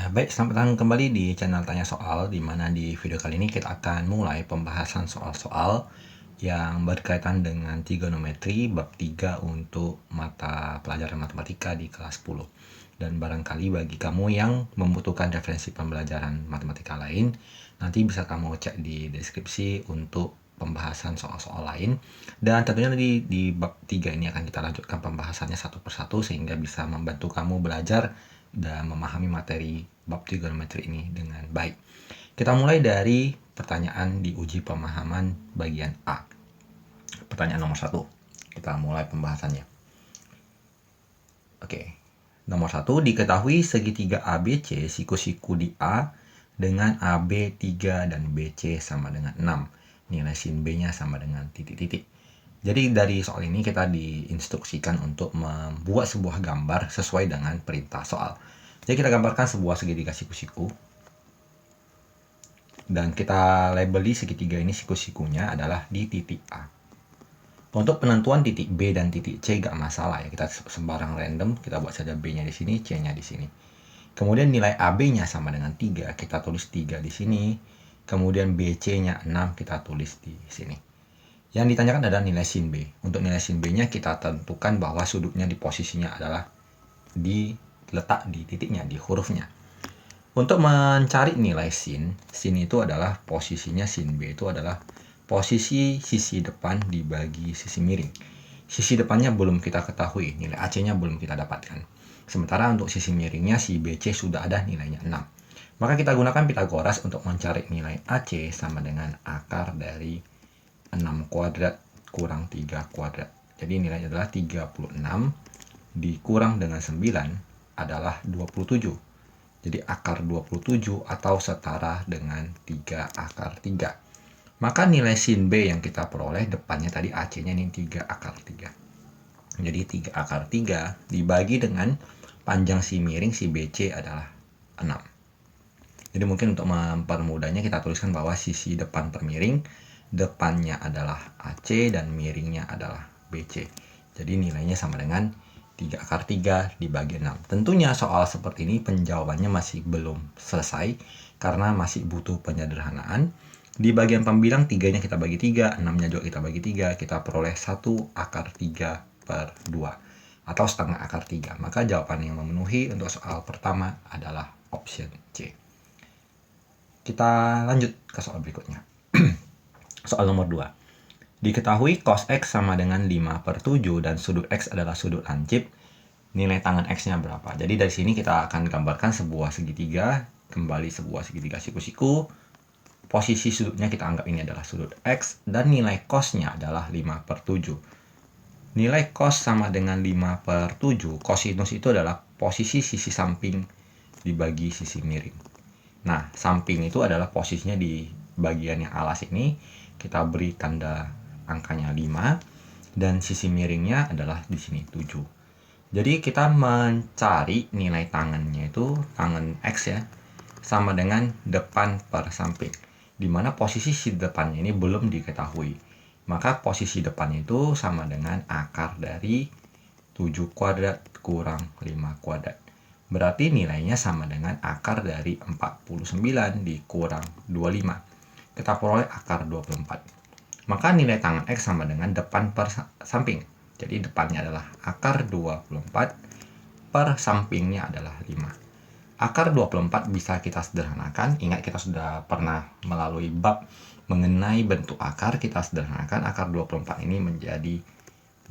Ya, baik, selamat datang kembali di channel Tanya Soal, di mana di video kali ini kita akan mulai pembahasan soal-soal yang berkaitan dengan trigonometri bab 3 untuk mata pelajaran matematika di kelas 10. Dan barangkali bagi kamu yang membutuhkan referensi pembelajaran matematika lain, nanti bisa kamu cek di deskripsi untuk pembahasan soal-soal lain. Dan tentunya di bab 3 ini akan kita lanjutkan pembahasannya satu persatu sehingga bisa membantu kamu belajar dan memahami materi bab trigonometri ini dengan baik. Kita mulai dari pertanyaan di uji pemahaman bagian A. Pertanyaan nomor 1. Kita mulai pembahasannya. Oke. Nomor 1, diketahui segitiga ABC siku-siku di A dengan AB 3 dan BC sama dengan 6. Nilai sin B-nya sama dengan titik-titik. Jadi dari soal ini kita diinstruksikan untuk membuat sebuah gambar sesuai dengan perintah soal. Jadi kita gambarkan sebuah segitiga siku-siku. Dan kita labeli segitiga ini siku-sikunya adalah di titik A. Untuk penentuan titik B dan titik C gak masalah ya. Kita sembarang random, kita buat saja B-nya di sini, C-nya di sini. Kemudian nilai AB-nya sama dengan 3, kita tulis 3 di sini. Kemudian BC-nya 6, kita tulis di sini. Yang ditanyakan adalah nilai sin B. Untuk nilai sin B-nya kita tentukan bahwa sudutnya di posisinya adalah diletak di titiknya, di hurufnya. Untuk mencari nilai sin itu adalah posisinya sin B itu adalah posisi sisi depan dibagi sisi miring. Sisi depannya belum kita ketahui, nilai AC-nya belum kita dapatkan. Sementara untuk sisi miringnya si BC sudah ada nilainya 6. Maka kita gunakan Pitagoras untuk mencari nilai AC sama dengan akar dari 6 kuadrat kurang 3 kuadrat. Jadi nilainya adalah 36 dikurang dengan 9 adalah 27. Jadi akar 27 atau setara dengan 3 akar 3. Maka nilai sin B yang kita peroleh depannya tadi AC-nya ini 3 akar 3. Jadi 3 akar 3 dibagi dengan panjang si miring si BC adalah 6. Jadi mungkin untuk mempermudahnya kita tuliskan bahwa sisi depan per miring depannya adalah AC dan miringnya adalah BC. Jadi nilainya sama dengan 3 akar 3 dibagi 6. Tentunya soal seperti ini penjawabannya masih belum selesai karena masih butuh penyederhanaan. Di bagian pembilang 3-nya kita bagi 3, 6-nya juga kita bagi 3, kita peroleh 1 akar 3 per 2 atau setengah akar 3. Maka jawaban yang memenuhi untuk soal pertama adalah option C. Kita lanjut ke soal berikutnya. Soal nomor 2. Diketahui cos X sama dengan 5/7 dan sudut X adalah sudut lancip. Nilai tangan X-nya berapa? Jadi dari sini kita akan gambarkan sebuah segitiga. Kembali sebuah segitiga siku-siku. Posisi sudutnya kita anggap ini adalah sudut X. Dan nilai cos-nya adalah 5/7. Nilai cos sama dengan 5/7. Kosinus itu adalah posisi sisi samping dibagi sisi miring. Nah, samping itu adalah posisinya di bagian yang alas ini. Kita beri tanda angkanya 5 dan sisi miringnya adalah di sini 7. Jadi kita mencari nilai tangannya itu tangan X ya sama dengan depan per samping. Di mana posisi si depannya ini belum diketahui. Maka posisi depannya itu sama dengan akar dari 7 kuadrat kurang 5 kuadrat. Berarti nilainya sama dengan akar dari 49 dikurang 25. Kita peroleh akar 24. Maka nilai tangan X sama dengan depan per samping. Jadi depannya adalah akar 24 per sampingnya adalah 5. Akar 24 bisa kita sederhanakan. Ingat kita sudah pernah melalui bab mengenai bentuk akar. Kita sederhanakan akar 24 ini menjadi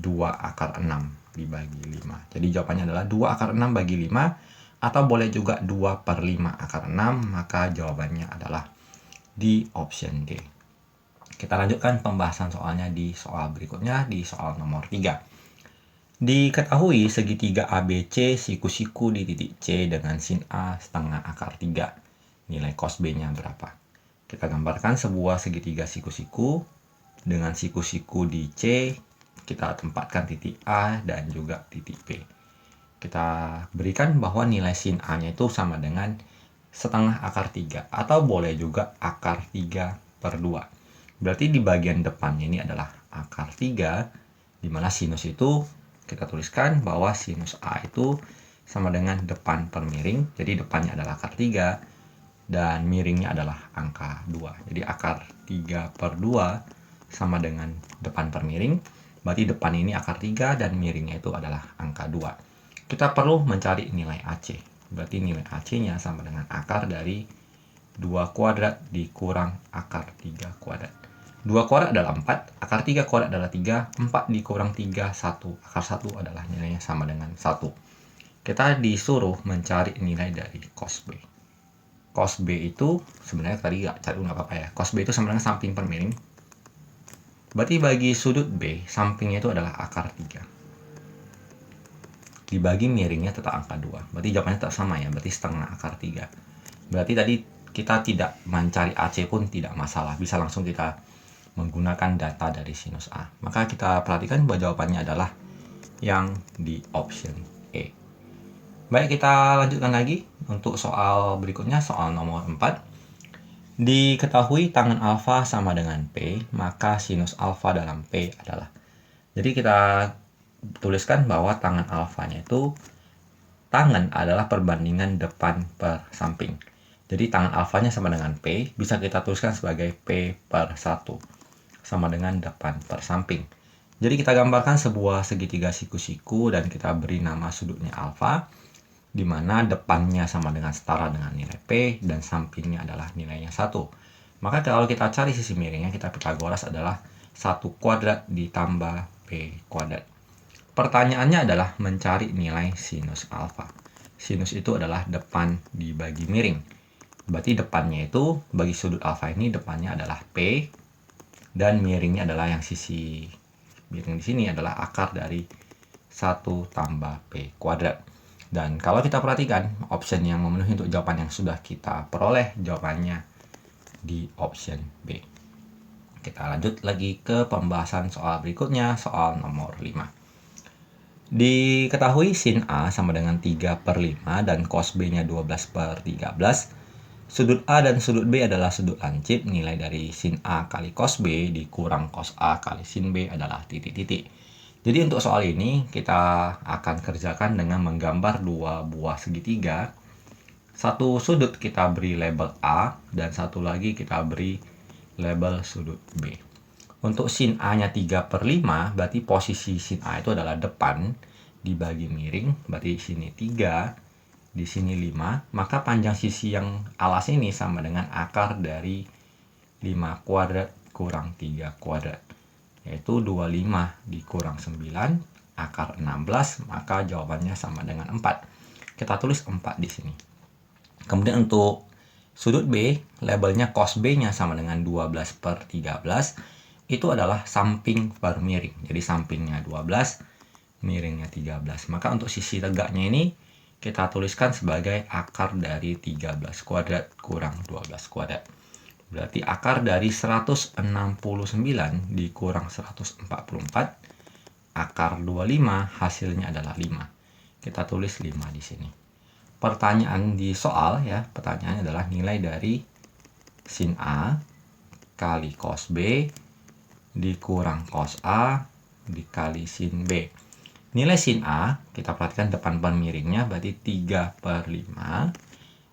2 akar 6 dibagi 5. Jadi jawabannya adalah 2 akar 6 bagi 5. Atau boleh juga 2/5 akar 6. Maka jawabannya adalah di option D. Kita lanjutkan pembahasan soalnya di soal berikutnya, di soal nomor 3. Diketahui segitiga ABC siku-siku di titik C dengan sin A setengah akar 3. Nilai cos B-nya berapa? Kita gambarkan sebuah segitiga siku-siku dengan siku-siku di C. Kita tempatkan titik A dan juga titik B. Kita berikan bahwa nilai sin A-nya itu sama dengan setengah akar 3 atau boleh juga akar 3/2. Berarti di bagian depannya ini adalah akar 3 di mana sinus itu kita tuliskan bahwa sinus A itu sama dengan depan per miring. Jadi depannya adalah akar 3 dan miringnya adalah angka 2. Jadi akar 3 per 2 sama dengan depan per miring. Berarti depan ini akar 3 dan miringnya itu adalah angka 2. Kita perlu mencari nilai AC. Berarti nilai AC-nya sama dengan akar dari 2 kuadrat dikurang akar 3 kuadrat. 2 kuadrat adalah 4, akar 3 kuadrat adalah 3, 4 dikurang 3, 1. Akar 1 adalah nilainya sama dengan 1. Kita disuruh mencari nilai dari cos B. Cos B itu sebenarnya tadi nggak cari nggak apa-apa ya. Cos B itu sama dengan samping per miring. Berarti bagi sudut B, sampingnya itu adalah akar 3. Dibagi miringnya tetap angka 2. Berarti jawabannya tetap sama ya, berarti setengah akar 3. Berarti tadi kita tidak mencari AC pun tidak masalah. Bisa langsung kita menggunakan data dari sinus A. Maka kita perhatikan bahwa jawabannya adalah yang di option E. Baik, kita lanjutkan lagi untuk soal berikutnya, soal nomor 4. Diketahui tangan alfa sama dengan P, maka sinus alfa dalam P adalah. Jadi kita tuliskan bahwa tangan alfanya itu, tangan adalah perbandingan depan per samping. Jadi tangan alfanya sama dengan P, bisa kita tuliskan sebagai P per 1. Sama dengan depan per samping. Jadi kita gambarkan sebuah segitiga siku-siku dan kita beri nama sudutnya alfa, di mana depannya sama dengan setara dengan nilai P dan sampingnya adalah nilainya 1. Maka kalau kita cari sisi miringnya, kita Pythagoras adalah 1 kuadrat ditambah P kuadrat. Pertanyaannya adalah mencari nilai sinus alfa. Sinus itu adalah depan dibagi miring. Berarti depannya itu, bagi sudut alfa ini, depannya adalah P, dan miringnya adalah yang sisi miring di sini adalah akar dari 1 tambah P kuadrat. Dan kalau kita perhatikan, option yang memenuhi untuk jawaban yang sudah kita peroleh, jawabannya di option B. Kita lanjut lagi ke pembahasan soal berikutnya, soal nomor 5. Diketahui sin A sama dengan 3 per 5 dan cos B-nya 12 per 13. Sudut A dan sudut B adalah sudut lancip. Nilai dari sin A kali cos B dikurang cos A kali sin B adalah titik-titik. Jadi untuk soal ini kita akan kerjakan dengan menggambar dua buah segitiga. Satu sudut kita beri label A dan satu lagi kita beri label sudut B. Untuk sin A-nya 3 per 5, berarti posisi sin A itu adalah depan dibagi miring, berarti sini 3. Di sini 5, maka panjang sisi yang alas ini sama dengan akar dari 5 kuadrat kurang 3 kuadrat, yaitu 25 dikurang 9, akar 16, maka jawabannya sama dengan 4. Kita tulis 4 di sini. Kemudian untuk sudut B, labelnya cos B-nya sama dengan 12 per 13, itu adalah samping per miring. Jadi sampingnya 12, miringnya 13. Maka untuk sisi tegaknya ini, kita tuliskan sebagai akar dari 13 kuadrat kurang 12 kuadrat. Berarti akar dari 169 dikurang 144, akar 25 hasilnya adalah 5. Kita tulis 5 di sini. Pertanyaan di soal ya, pertanyaannya adalah nilai dari sin A kali cos B dikurang cos A dikali sin B. Nilai sin A, kita perhatikan depan per miringnya, berarti 3 per 5.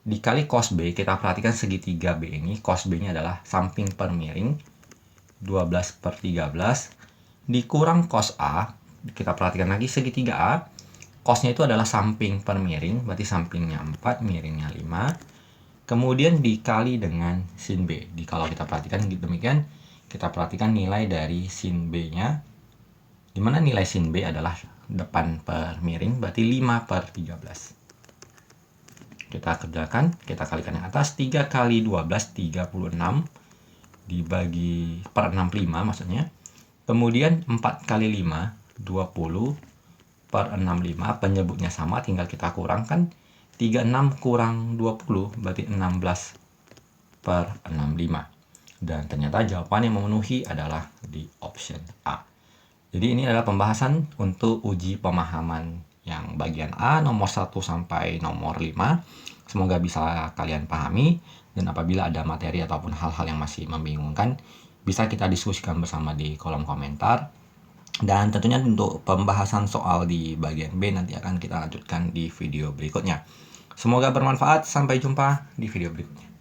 Dikali cos B, kita perhatikan segitiga B ini, cos B-nya adalah samping per miring, 12 per 13. Dikurang cos A, kita perhatikan lagi segitiga A, cosnya itu adalah samping per miring, berarti sampingnya 4, miringnya 5. Kemudian dikali dengan sin B. Kalau kita perhatikan demikian, kita perhatikan nilai dari sin B-nya, di mana nilai sin B adalah depan per miring, berarti 5 per 13. Kita kerjakan, kita kalikan yang atas, 3 kali 12, 36, dibagi per 65 maksudnya. Kemudian 4 kali 5, 20, per 65, penyebutnya sama, tinggal kita kurangkan. 36 kurang 20, berarti 16 per 65. Dan ternyata jawaban yang memenuhi adalah di option A. Jadi ini adalah pembahasan untuk uji pemahaman yang bagian A nomor 1 sampai nomor 5. Semoga bisa kalian pahami, dan apabila ada materi ataupun hal-hal yang masih membingungkan, bisa kita diskusikan bersama di kolom komentar. Dan tentunya untuk pembahasan soal di bagian B nanti akan kita lanjutkan di video berikutnya. Semoga bermanfaat. Sampai jumpa di video berikutnya.